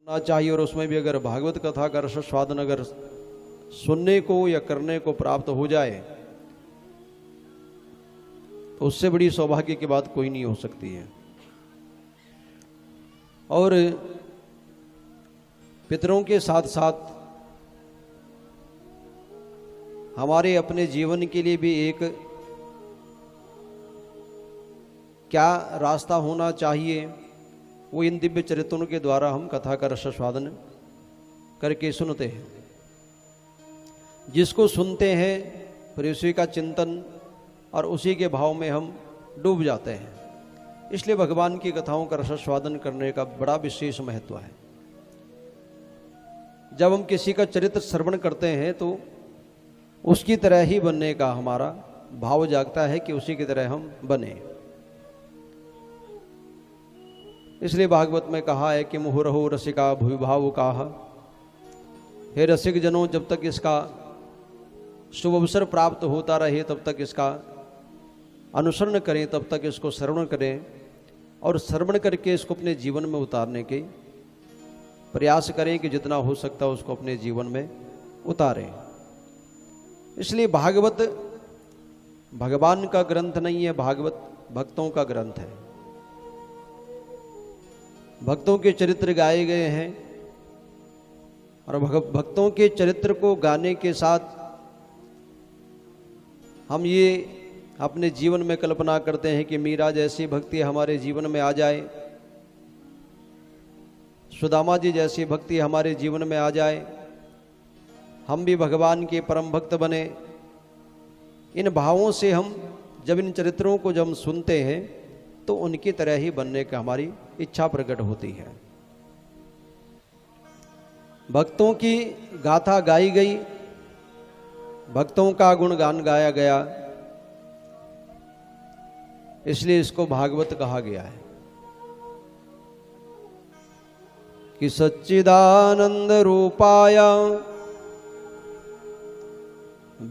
ना चाहिए, और उसमें भी अगर भागवत कथा का रसास्वादन अगर सुनने को या करने को प्राप्त हो जाए तो उससे बड़ी सौभाग्य की बात कोई नहीं हो सकती है। और पितरों के साथ साथ हमारे अपने जीवन के लिए भी एक क्या रास्ता होना चाहिए, वो इन दिव्य चरित्रों के द्वारा हम कथा का रसास्वादन करके सुनते हैं। जिसको सुनते हैं फिर उसी का चिंतन और उसी के भाव में हम डूब जाते हैं। इसलिए भगवान की कथाओं का रसास्वादन करने का बड़ा विशेष महत्व है। जब हम किसी का चरित्र श्रवण करते हैं तो उसकी तरह ही बनने का हमारा भाव जागता है कि उसी की तरह हम बने। इसलिए भागवत में कहा है कि मुहुरहु रसिका भूवि भावुकाः, हे रसिक जनों, जब तक इसका शुभ अवसर प्राप्त होता रहे तब तक इसका अनुसरण करें, तब तक इसको श्रवण करें और श्रवण करके इसको अपने जीवन में उतारने के प्रयास करें कि जितना हो सकता है उसको अपने जीवन में उतारें। इसलिए भागवत भगवान का ग्रंथ नहीं है, भागवत भक्तों का ग्रंथ है। भक्तों के चरित्र गाए गए हैं और भक्तों के चरित्र को गाने के साथ हम ये अपने जीवन में कल्पना करते हैं कि मीरा जैसी भक्ति हमारे जीवन में आ जाए, सुदामा जी जैसी भक्ति हमारे जीवन में आ जाए, हम भी भगवान के परम भक्त बने। इन भावों से हम जब इन चरित्रों को जब हम सुनते हैं तो उनकी तरह ही बनने का हमारी इच्छा प्रकट होती है। भक्तों की गाथा गाई गई, भक्तों का गुणगान गाया गया, इसलिए इसको भागवत कहा गया है कि सच्चिदानंद रूपाय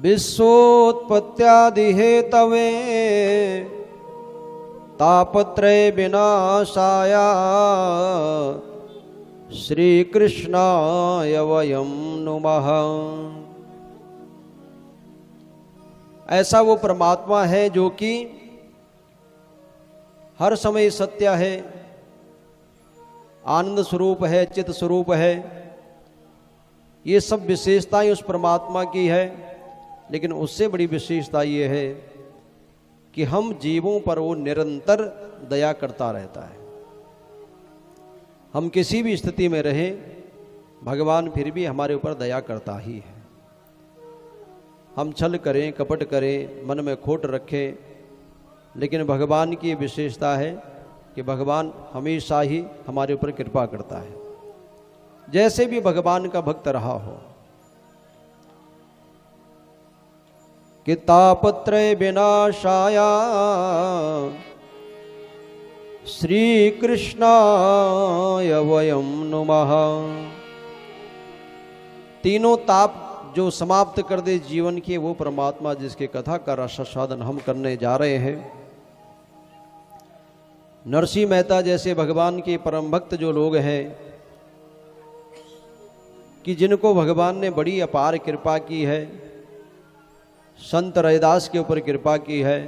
विश्वोत्पत्त्यादि हेतवे तापत्रय विनाशाय श्री कृष्णाय वयं नुमः। ऐसा वो परमात्मा है जो कि हर समय सत्य है, आनंद स्वरूप है, चित स्वरूप है। ये सब विशेषताएं उस परमात्मा की है, लेकिन उससे बड़ी विशेषता ये है कि हम जीवों पर वो निरंतर दया करता रहता है। हम किसी भी स्थिति में रहें, भगवान फिर भी हमारे ऊपर दया करता ही है। हम छल करें, कपट करें, मन में खोट रखें, लेकिन भगवान की विशेषता है कि भगवान हमेशा ही हमारे ऊपर कृपा करता है, जैसे भी भगवान का भक्त रहा हो। कि तापत्रय विनाशाय श्री कृष्णाय वयं नुमः। तीनों ताप जो समाप्त कर दे जीवन के, वो परमात्मा जिसके कथा का रसास्वादन हम करने जा रहे हैं। नरसिंह मेहता जैसे भगवान के परम भक्त जो लोग हैं कि जिनको भगवान ने बड़ी अपार कृपा की है, संत रैदास के ऊपर कृपा की है,